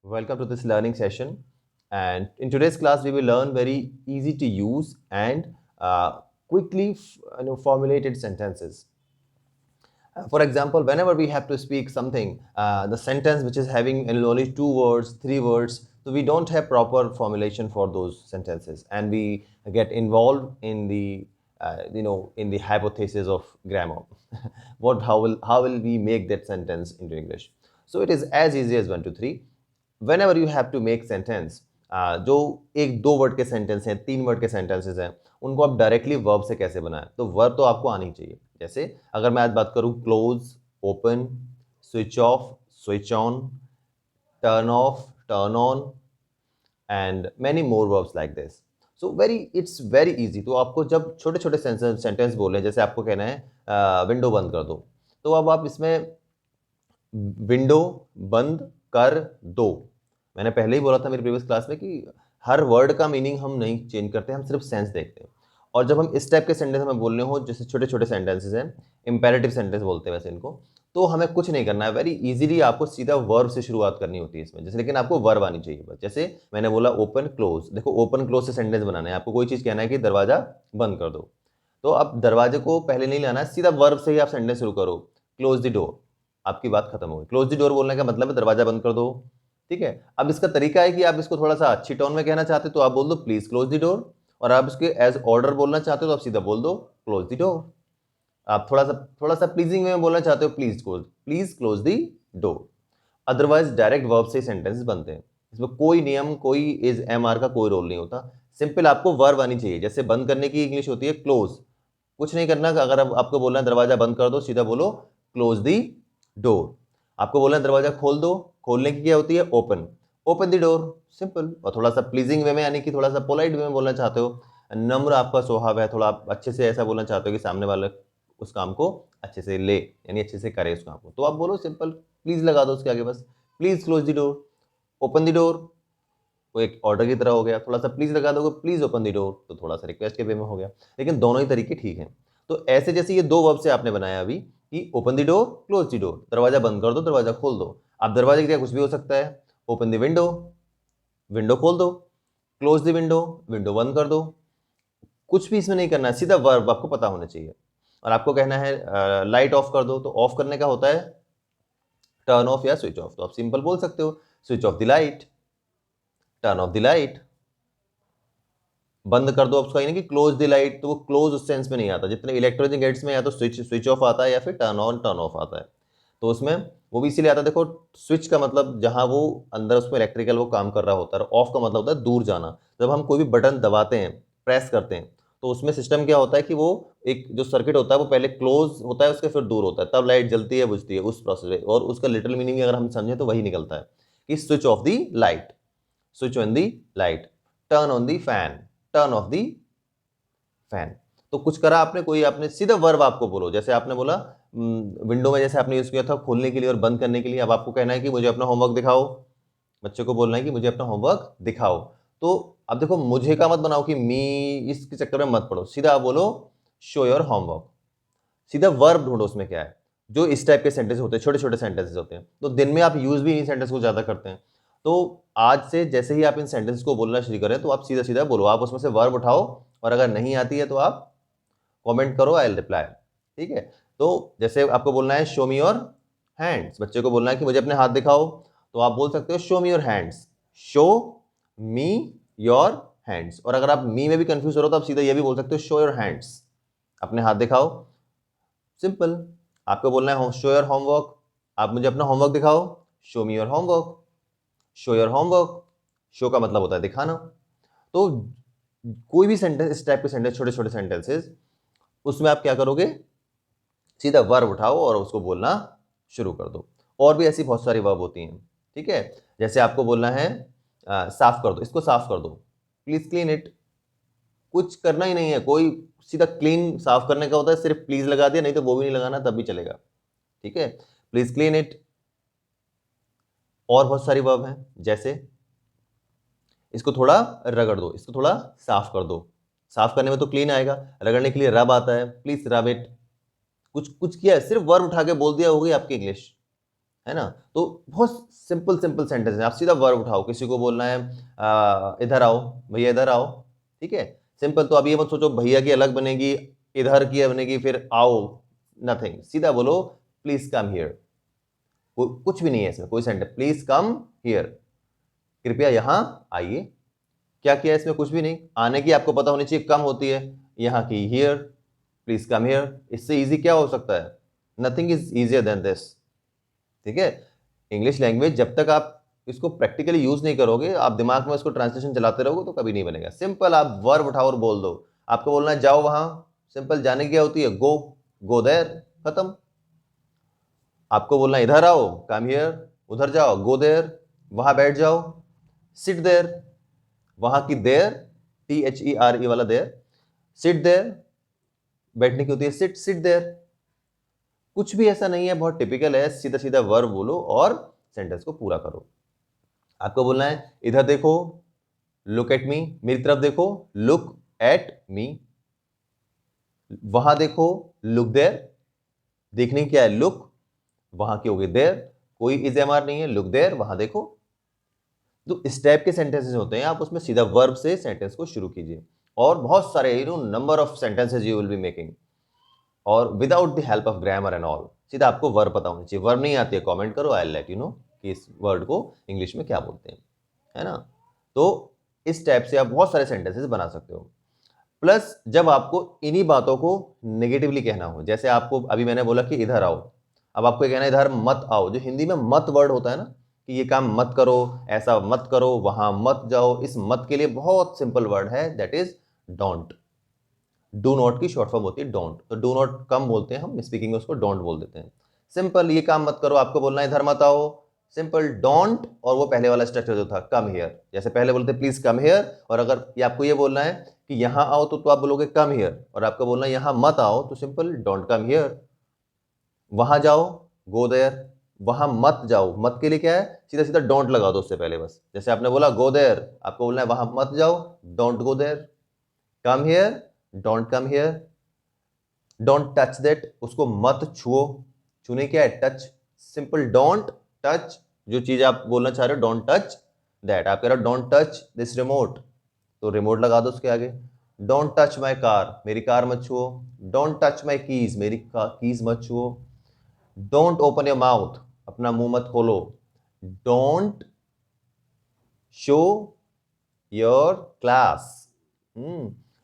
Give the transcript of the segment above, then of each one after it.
Welcome to this learning session. And in today's class, we will learn very easy to use and quickly formulated sentences. For example, whenever we have to speak something, the sentence which is having only 2 words, 3 words, so we don't have proper formulation for those sentences, and we get involved in the in the hypothesis of grammar. How will we make that sentence into English? So it is as easy as 1, 2, 3. Whenever you have to make sentence, जो 1, 2 word के sentence हैं, 3 word के sentences हैं, उनको आप directly verb से कैसे बनाएं? तो वर्ब तो आपको आनी चाहिए। जैसे अगर मैं आज बात करूं close, open, switch off, switch on, turn off, turn on and many more verbs like this. So it's very easy. तो आपको जब छोटे छोटे सेंटेंस बोले, जैसे आपको कहना है विंडो बंद कर दो, तो अब आप इसमें विंडो बंद कर दो, मैंने पहले ही बोला था मेरी प्रीवियस क्लास में कि हर वर्ड का मीनिंग हम नहीं चेंज करते, हम सिर्फ सेंस देखते हैं। और जब हम इस टाइप के सेंटेंस हमें बोलने हो, जैसे छोटे छोटे सेंटेंसेस हैं, इंपेरेटिव सेंटेंस बोलते हैं वैसे इनको, तो हमें कुछ नहीं करना है। वेरी इजीली आपको सीधा वर्ब से शुरुआत करनी होती है इसमें, जैसे, लेकिन आपको वर्ब आनी चाहिए बस। जैसे मैंने बोला ओपन क्लोज, देखो ओपन क्लोज से सेंटेंस बनाना है, आपको कोई चीज़ कहना है कि दरवाजा बंद कर दो, तो अब दरवाजे को पहले नहीं लाना है, सीधा वर्ब से ही आप सेंटेंस शुरू करो। क्लोज द डोर, आपकी बात खत्म हो गई। क्लोज द डोर बोलने का मतलब है दरवाजा बंद कर दो, ठीक है। अब इसका तरीका है कि आप इसको थोड़ा सा अच्छी टोन में कहना चाहते हो तो आप बोल दो प्लीज क्लोज द डोर, और आप इसके एज ऑर्डर बोलना चाहते हो तो आप सीधा बोल दो क्लोज द डोर। आप थोड़ा सा प्लीजिंग में बोलना चाहते हो please close the door. Otherwise direct verb से सेंटेंसेस बनते हैं, इसमें कोई नियम, कोई इज एम आर का कोई रोल नहीं होता। सिंपल आपको वर्ब आनी चाहिए। जैसे बंद करने की इंग्लिश होती है क्लोज, कुछ नहीं करना। अगर आपको बोलना है दरवाजा बंद कर दो, सीधा बोलो क्लोज द डोर। आपको बोलना है दरवाजा खोल दो, खोलने की क्या होती है ओपन द डोर, सिंपल। और थोड़ा सा प्लीजिंग वे में, यानी कि थोड़ा सा पोलाइट वे में बोलना चाहते हो, नम्र आपका स्वभाव है, थोड़ा आप अच्छे से ऐसा बोलना चाहते हो कि सामने वाले उस काम को अच्छे से ले, यानी अच्छे से करे उस काम को, तो आप बोलो सिंपल प्लीज लगा दो उसके आगे, बस please close the door, open the door, वो एक ऑर्डर की तरह हो गया। थोड़ा सा प्लीज लगा दोगे प्लीज ओपन द डोर, तो थोड़ा सा रिक्वेस्ट के वे में हो गया, लेकिन दोनों ही तरीके ठीक हैं। तो ऐसे जैसे ये 2 वर्ब से आपने बनाया अभी कि open the door, close the door, दरवाजा बंद कर दो, दरवाजा खोल दो। आप दरवाजे की जगह कुछ भी हो सकता है, ओपन द विंडो, विंडो खोल दो, क्लोज द विंडो, विंडो बंद कर दो। कुछ भी इसमें नहीं करना है, सीधा वर्ब आपको पता होना चाहिए। और आपको कहना है लाइट ऑफ कर दो, तो ऑफ करने का होता है टर्न ऑफ या स्विच ऑफ, तो आप सिंपल बोल सकते हो switch off the light, turn off the light. बंद कर दो, उसका यानी कि क्लोज द लाइट, तो वो क्लोज उस सेंस में नहीं आता। जितने इलेक्ट्रॉनिक गेट्स में या तो स्विच ऑफ आता है या फिर टर्न ऑन टर्न ऑफ आता है, तो उसमें वो भी इसीलिए आता है। देखो स्विच का मतलब जहां वो अंदर उसमें इलेक्ट्रिकल वो काम कर रहा होता है, ऑफ का मतलब होता है दूर जाना। जब हम कोई भी बटन दबाते हैं, प्रेस करते हैं, तो उसमें सिस्टम क्या होता है कि वो एक जो सर्किट होता है वो पहले क्लोज होता है, उसके फिर दूर होता है, तब लाइट जलती है बुझती है उस प्रोसेस में। और उसका लिटरल मीनिंग अगर हम समझें तो वही निकलता है कि switch of the light, switch on the light, turn on the fan, turn of the fan. तो कुछ करा आपने, कोई आपने सीधा वर्ब आपको बोलो। जैसे आपने बोला विंडो में, जैसे आपने यूज किया था खोलने के लिए और बंद करने के लिए, अब आपको कहना है कि मुझे अपना होमवर्क दिखाओ, बच्चे को बोलना है कि मुझे अपना होमवर्क दिखाओ। तो अब देखो मुझे का मत बनाओ कि मी, इसके चक्कर में मत पड़ो, सीधा आप बोलो शो योर होमवर्क। सीधा वर्ब ढूंढो उसमें क्या है। जो इस टाइप के सेंटेंस होते हैं, छोटे छोटे सेंटेंसेस होते हैं, तो दिन में आप यूज भी इन सेंटेंस को ज्यादा करते हैं। तो आज से जैसे ही आप इन सेंटेंस को बोलना शुरू करें, तो आप सीधा सीधा बोलो, आप उसमें से वर्ब उठाओ, और अगर नहीं आती है तो आप कमेंट करो, आई विल रिप्लाई, ठीक है। तो जैसे आपको बोलना है शो मी योर हैंड्स, बच्चे को बोलना है कि मुझे अपने हाथ दिखाओ, तो आप बोल सकते हो show me your hands, show me your hands. और अगर आप मी में भी कंफ्यूज हो रहे हो तो आप सीधा ये भी बोल सकते हो शो योर हैंड्स, अपने हाथ दिखाओ, सिंपल। आपको बोलना है शो योर होमवर्क, आप मुझे अपना होमवर्क दिखाओ, show me your homework, show your homework, show का मतलब होता है दिखाना। तो कोई भी सेंटेंस, इस टाइप के सेंटेंस, छोटे छोटे सेंटेंसेस, उसमें आप क्या करोगे, सीधा वर्ब उठाओ और उसको बोलना शुरू कर दो। और भी ऐसी बहुत सारी वर्ब होती हैं, ठीक है। जैसे आपको बोलना है साफ कर दो, इसको साफ कर दो, प्लीज क्लीन इट। कुछ करना ही नहीं है, कोई सीधा क्लीन साफ करने का होता है, सिर्फ प्लीज लगा दिया, नहीं तो वो भी नहीं लगाना तब भी चलेगा, ठीक है। Please clean it. और बहुत सारी वर्ब हैं, जैसे इसको थोड़ा रगड़ दो, इसको थोड़ा साफ कर दो। साफ करने में तो क्लीन आएगा, रगड़ने के लिए रब आता है, प्लीज रब इट। कुछ कुछ किया है, सिर्फ वर्ब उठा के बोल दिया, हो गई आपकी इंग्लिश, है ना। तो बहुत सिंपल सिंपल सेंटेंस है, आप सीधा वर्ब उठाओ, किसी को बोलना है इधर आओ, भैया इधर आओ, ठीक है, सिंपल। तो अब ये मत सोचो भैया की अलग बनेगी, इधर की बनेगी, फिर आओ, नथिंग, सीधा बोलो प्लीज कम हियर। कुछ भी नहीं है इसमें, कोई सेंटेंस, प्लीज कम हियर, कृपया यहां आइए। क्या किया इसमें, कुछ भी नहीं। आने की आपको पता होनी चाहिए, कम होती है, यहाँ की हियर, प्लीज कम हियर। इससे इजी क्या हो सकता है, nothing is easier than this, ठीक है। इंग्लिश लैंग्वेज जब तक आप इसको प्रैक्टिकली यूज नहीं करोगे, आप दिमाग में इसको ट्रांसलेशन चलाते रहोगे तो कभी नहीं बनेगा। सिंपल आप वर्ब उठाओ और बोल दो। आपको बोलना है जाओ वहां, सिंपल, जाने की क्या होती है, गो, गो देयर, खत्म। आपको बोलना है इधर आओ, कम हियर, उधर जाओ, गो देयर, वहां बैठ जाओ, सिट देयर, वहां की देयर, THERE वाला देयर, सिट देयर, बैठने की होती है सिट, सिट देयर। कुछ भी ऐसा नहीं है, बहुत टिपिकल है, सीधा सीधा वर्ब बोलो और सेंटेंस को पूरा करो। आपको बोलना है इधर देखो, लुक एट मी, मेरी तरफ देखो, लुक एट मी, वहां देखो, लुक देयर, देखने की क्या है, लुक, वहां की होगी देयर, कोई इज एम आर नहीं है, लुक देयर, वहां देखो। तो इस टाइप के सेंटेंसेस होते हैं, आप उसमें सीधा वर्ब से सेंटेंस को शुरू कीजिए, और बहुत सारे number of sentences you will be making, और without the help of grammar and all. सीधा आपको वर्ब पता होनी चाहिए। वर्ब नहीं आती है, कमेंट करो, आई लेट यू नो कि इस वर्ड को इंग्लिश में क्या बोलते हैं, है ना। तो इस टाइप से आप बहुत सारे सेंटेंसेस बना सकते हो। प्लस जब आपको इन्हीं बातों को नेगेटिवली कहना हो, जैसे आपको अभी मैंने बोला कि इधर आओ, अब आपको कहना है इधर मत आओ, जो हिंदी में मत वर्ड होता है ना, कि ये काम मत करो, ऐसा मत करो, वहां मत जाओ, इस मत के लिए बहुत सिंपल वर्ड है, that is don't. Do not की शॉर्ट फॉर्म होती है डोंट, तो डू नॉट कम बोलते हैं हम स्पीकिंग में, उसको डोंट बोल देते हैं। सिंपल, ये काम मत करो, आपको बोलना है इधर मत आओ, सिंपल डोंट, और वो पहले वाला स्ट्रक्चर जो था कम हियर, जैसे पहले बोलते प्लीज कम हियर, और अगर ये आपको ये बोलना है कि यहां आओ तो आप बोलोगे कम हियर, और आपको बोलना है यहां मत आओ तो सिंपल डोंट कम हियर। वहां जाओ, गो देयर, वहां मत जाओ, मत के लिए क्या है, सीधा सीधा डोंट लगा दो उससे पहले बस, जैसे आपने बोला गो देयर, आपको बोलना है वहां मत जाओ, don't go there. Come here, don't come here. Don't touch that, उसको मत छुओ, छूने क्या है, टच, सिंपल डोंट टच, जो चीज आप बोलना चाह रहे हो डोंट टच दैट, आप कह रहे हो डोंट टच दिस रिमोट, तो रिमोट लगा दो उसके आगे। डोंट टच माई कार, मेरी कार मत छुओ। डोंट टच माई कीज, मेरी कीज मत छुओ। डोंट ओपन योर माउथ, अपना मुंह मत खोलो। डोंट शो योर क्लास,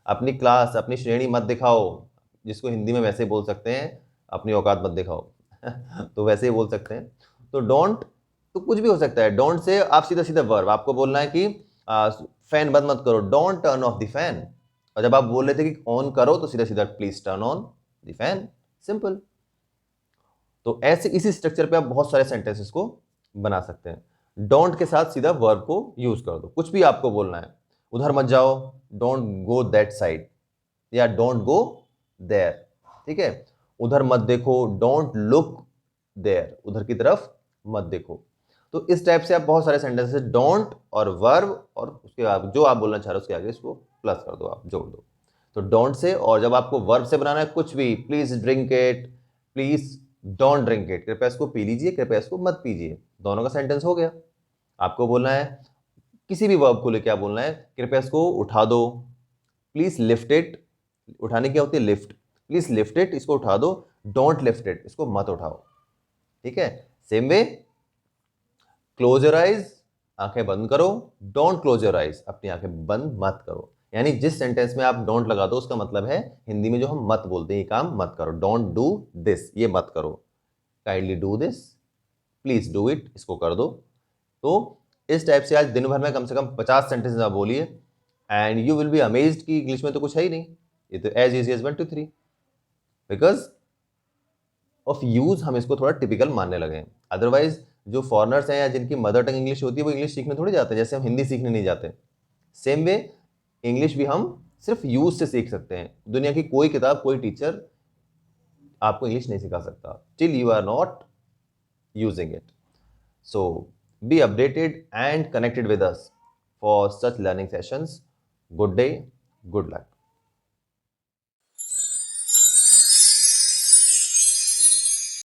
अपनी क्लास, अपनी श्रेणी मत दिखाओ, जिसको हिंदी में वैसे बोल सकते हैं अपनी औकात मत दिखाओ तो वैसे ही बोल सकते हैं। तो डोंट, तो कुछ भी हो सकता है। डोंट से आप सीधा सीधा वर्ब, आपको बोलना है कि फैन बंद मत करो, don't turn off the fan, और जब आप बोल रहे थे कि ऑन करो तो सीधा सीधा please turn on the fan, simple. तो ऐसे इसी स्ट्रक्चर पे आप बहुत सारे सेंटेंसेस को बना सकते हैं। डोंट के साथ सीधा वर्ब को यूज कर दो, कुछ भी आपको बोलना है, उधर मत जाओ, डोंट गो दैट साइड, या डोंट गो देयर, ठीक है। उधर मत देखो, डोंट लुक देयर, उधर की तरफ मत देखो। तो इस टाइप से आप बहुत सारे सेंटेंसेस डोंट और वर्ब, और उसके बाद जो आप बोलना चाह रहे हो उसके आगे इसको प्लस कर दो, आप जोड़ दो। तो डोंट से, और जब आपको वर्ब से बनाना है कुछ भी, please drink it, please don't drink it, कृपया इसको पी लीजिए, कृपया इसको मत पीजिए, दोनों का सेंटेंस हो गया। आपको बोलना है किसी भी वर्ब को लेकर आप बोलना है कृपया इसको उठा दो, प्लीज लिफ्ट इट, उठाने की क्या होती है, लिफ्ट, प्लीज लिफ्ट इट, इसको उठा दो, डोंट लिफ्ट इट, इसको मत उठाओ, ठीक है। Same way, close your eyes, आंखें बंद करो, डोंट क्लोज योर आइज, अपनी आंखें बंद मत करो। यानी जिस सेंटेंस में आप डोंट लगा दो उसका मतलब है हिंदी में जो हम मत बोलते हैं, ये काम मत करो, डोंट डू दिस, ये मत करो, kindly do this, please do it, इसको कर दो। तो इस टाइप से आज दिन भर में कम से कम 50 सेंटेंसेस आप बोलिए, and you will be amazed कि इंग्लिश में तो कुछ है ही नहीं, ये तो as easy as 1 2 3, because of use हम इसको थोड़ा टिपिकल मानने लगे हैं। अदरवाइज जो फॉरनर्स हैं या जिनकी मदर टंग इंग्लिश होती है वो इंग्लिश सीखने थोड़ी जाते हैं, जैसे हम हिंदी सीखने नहीं जाते। सेम वे इंग्लिश भी हम सिर्फ यूज से सीख सकते हैं, दुनिया की कोई किताब, कोई टीचर आपको इंग्लिश नहीं सिखा सकता till you are not using it. So be updated and connected with us for such learning sessions. Good day, good luck.